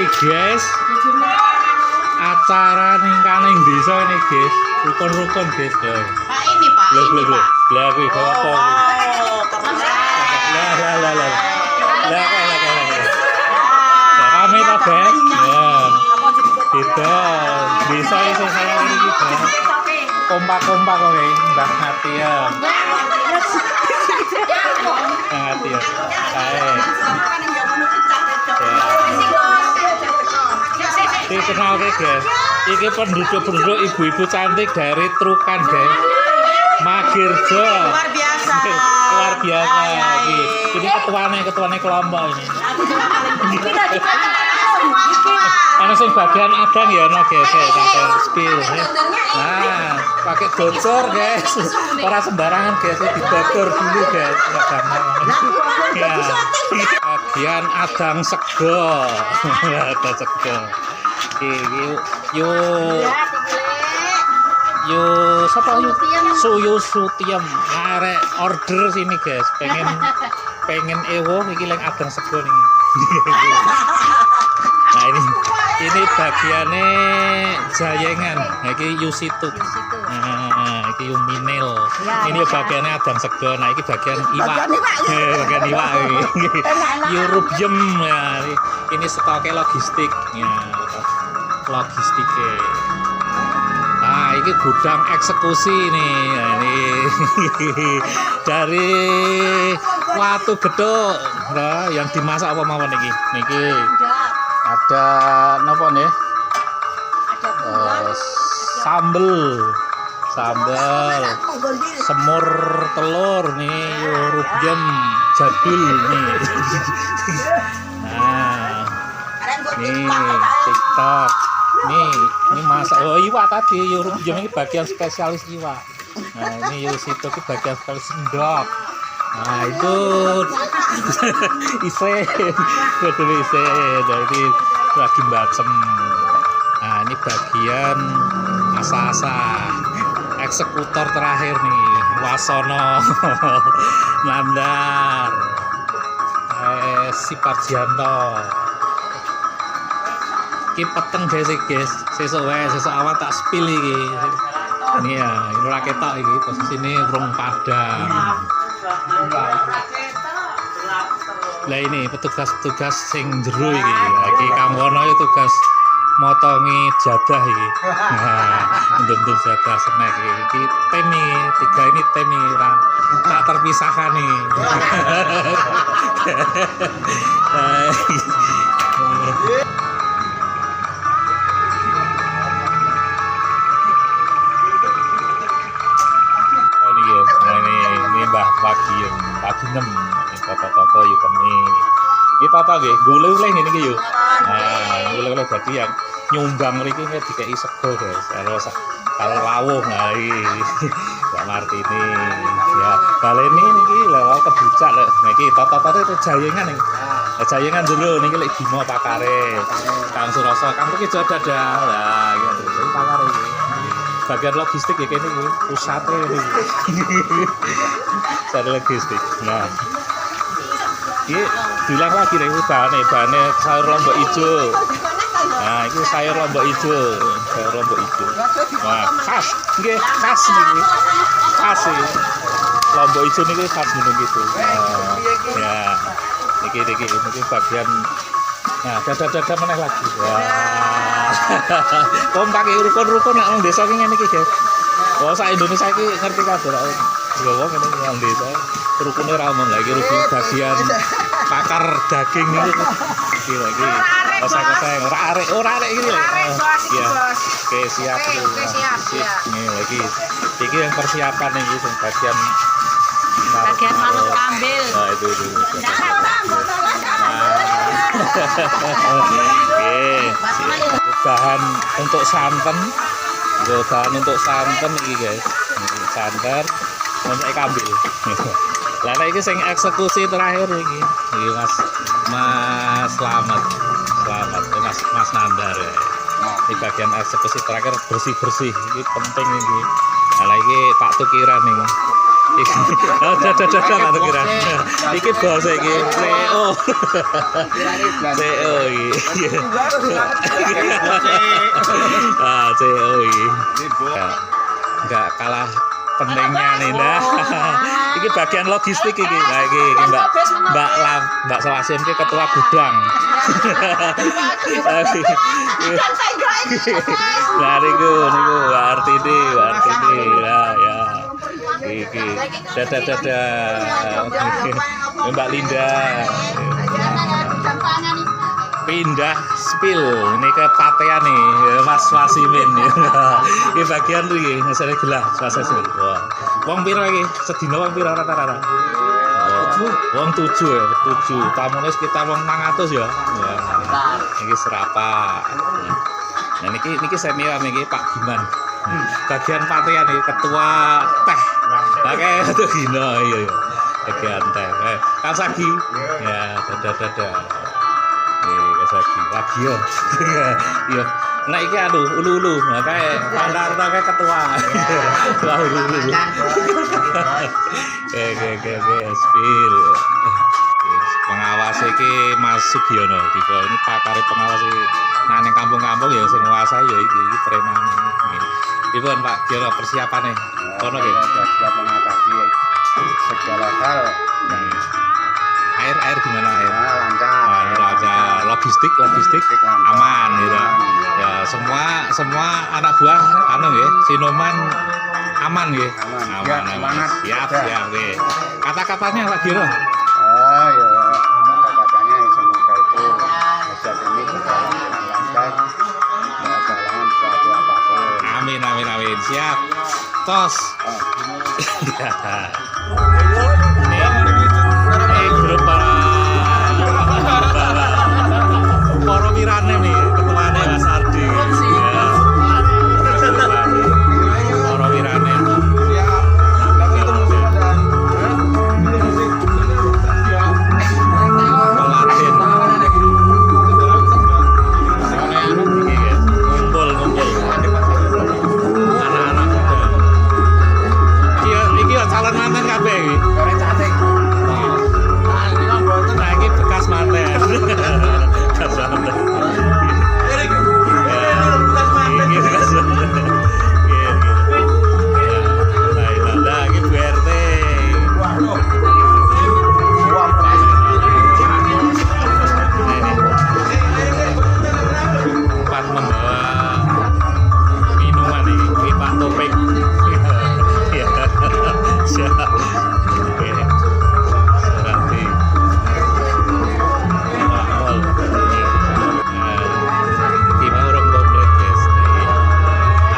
iki guys. Acara ning kaning desa ini guys. Rukun-rukun guys. Pak ini Pak. Ini Pak. Lah kuwi apa Lah rame ta guys? Ya. Beda. Desa iso saya ini guys. Kompak-kompak kok Mbah Ngati ya. Ngati ya. Kae. Iki kenal guys. Iki penduduk-penduduk ibu-ibu cantik dari Trukan guys. Magirjo. Luar biasa. Luar biasa iki. Ini ketuane kelompok ini. Ana sing bagian adang ya ono guys, pakai spill. Nah, pakai bocor guys. Ora sembarangan guys, dibakar dulu guys. Ya. Bagian adang sego. Ada sego. Yuk siapa yuk? Suyu Sutiem arek order sini guys, pengen ewo iki lek adang sego nih. Nah ini bagiannya jayengan, nah ini yusitu, nah ini yuminil, ini bagiannya adang sego, nah ini bagian iwak, bagian iwak, yurubium, ya ini stoknya logistik, ya logistiknya. Nah ini gudang eksekusi nih, nah, ini dari Watu Geduk, nah, yang dimasak apa mawon niki? Niki ada napa nih? Sambel, semur telur nih, rubyem jadul nih. Nah, nih TikTok. Ini masak iwak tadi, rubyem ini bagian spesialis iwak. Nah, ini yusitu ini bagian spesialis endok. Nah, itu isen, jadi lagi bacem. Nah, ini bagian asa-asa eksekutor terakhir nih, Wasono, Nandar, Siparjianto. Ki peteng guys, sesuk awan tak spill iki. Ini ya, ini ora ketok iki, posisine urung padang. Lah ini petugas-petugas sing jero iki. Iki Kang Wono iki tugas motongi jadah iki. Nah, ndung-ndung jadah snack iki. Tim iki, tiga ini tim iki ora tak terpisahkan nih. Pagi 6 toto-toto yuk kami ini toto nggih gule-gule ngene iki yo. Nah gule-gule dadi yang nyumbang mriki dikeki sego guys kalau lawuh nah iki Mbak Martini ya baleni niki lewat kebucak lek niki toto-toto itu jayengan nih jayengan dulu niki lek Bimo pakare Kang Suroso Kang iki jodoh dah lah gitu pakare iki bagian logistik ya kene iki pusate iki ada logistik. Nah, ini bilang lagi nih bahannya sayur lombok hijau. Nah, ini sayur lombok hijau, Wah, khas, ini khas nih, khas sih. Lombok hijau ini khas gitu. Nah, ya, ini bagian. Nah, dada meneh lagi. Wah, kompak rukun-rukun nak desa ini nih guys. Wah, sa Indonesia ini ngerti kabeh lah. Ya wong ngene nang desa rukune ra omong lagi rukun bagian pakar daging iki lagi kosek-kosek ora arek iki lho ya oke siap ini lagi iki yang persiapan iki sing bagian manuk kambil nah itu bahan untuk santen iki guys santen untuk kambil. Lah iki sing eksekusi terakhir iki. Iki Mas Slamet. Mas Nandar ya. Di bagian eksekusi terakhir bersih-bersih iki penting iki. Lah iki Pak Tukiran iki. Dadah tak kira. Iki bos iki CEO. CEO iki. Ah, CEO iki. Enggak kalah pentingnya nih nah. Iki bagian logistik iki. Nah iki Mbak Selasim ki ketua gudang. Nah niku Mbak Artini lah ya. Iki dadah Mbak Linda. Pindah spill ini ke patean nih Mas Wasimin. Ini bagian tuh iki ngesene gelah Selasa sih. Wah. Wong piro iki? Sedina wong piro rata-rata? Wong 7 ya, 7. Tamune sekitar wong 900 ya. Wah. Iki serapat. Nah niki senior niki Pak Giman. Bagian patean iki ketua teh. Pakai itu gino iya. Bagian teh. Kang Sagi. Ya, dadah. Lagi yo. Yo. Nah iki ulu-ulu. Nah kae Pandarta kae ketua. Ketua ulu-ulu. Spill. Pengawas iki Mas Sugiono. Tipe ini pakar pengawas iki. Nah ning kampung-kampung ya sing nguasai ya iki preman iki. Dipun Pak Giono persiapane. Kono nggih. Siap mengatasi segala hal. Air gimana air? Lancar. Logistik aman gitu. Ya semua anak buah nggih, Sinoman aman nggih. Aman. Semangat. Siap nggih. Kata-katanya lagi loh. Oh ya, kata-katanya semoga itu hajat ini berjalan dengan lancar. Enggak halangan suatu apapun. Amin. Siap. Tos. Ini grup para wirane nih, ketuane Mas Ardi. Ya. Para wirane. Pelatin. Ngumpul. Anak-anak muda. Iki calon manten kabeh iki. Nah, ini bekas manten. Bekas manten. Ini bekas manten. Nah, ini Bu RT. Pan membawa minuman ini Pak Topik. Ya, siap. Oke. Serati. Iki mau urung komplit, guys.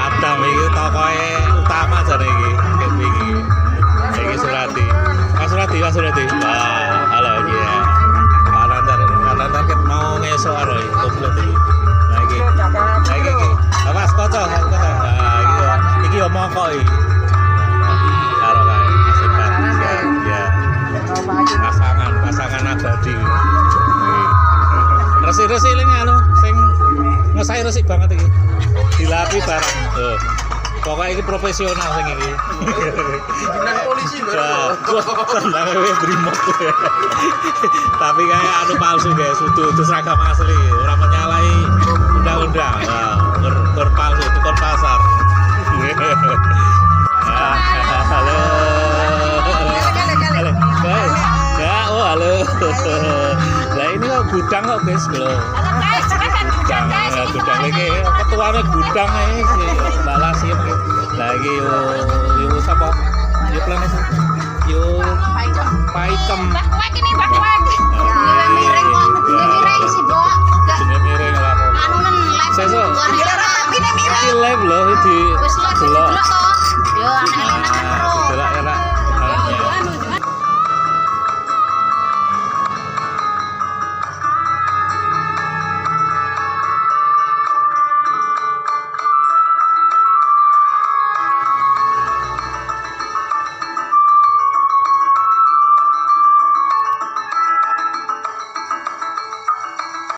Adam iki tokoe utama jane iki. Iki Surati. Mas Surati. Wah, halo ya. Pak Nandan mau ngesok aro iki komplit iki. Nah iki. Mas Koco. Nah, iki yo moko iki. Karo kae Mas ya. Pasangan abadi. Resik-resik ling anu sing ngesai resik banget iki. Dilatih bareng. Oh. Pokoknya ini profesional sing iki. Dengan polisi lho. Tenang wae brimob. Tapi kayak anu palsu guys, itu seragam asli, ora menyalahi undang-undang. Kur palsu itu kon pasar. Halo. Halo. Lah ini kok gudang kok guys lho. Gudang iki ketuane gudang iki Mbak Lasim. Lah iki yo sapa? Yo planet. Yo Paikem. Bakwek ini bakwek. Miring kok. Miring sih, Bok. Jenenge miring lah. Anunen live. Sesuk. Ini miring. Iki live lho di Wis live delok to. Yo anak-anak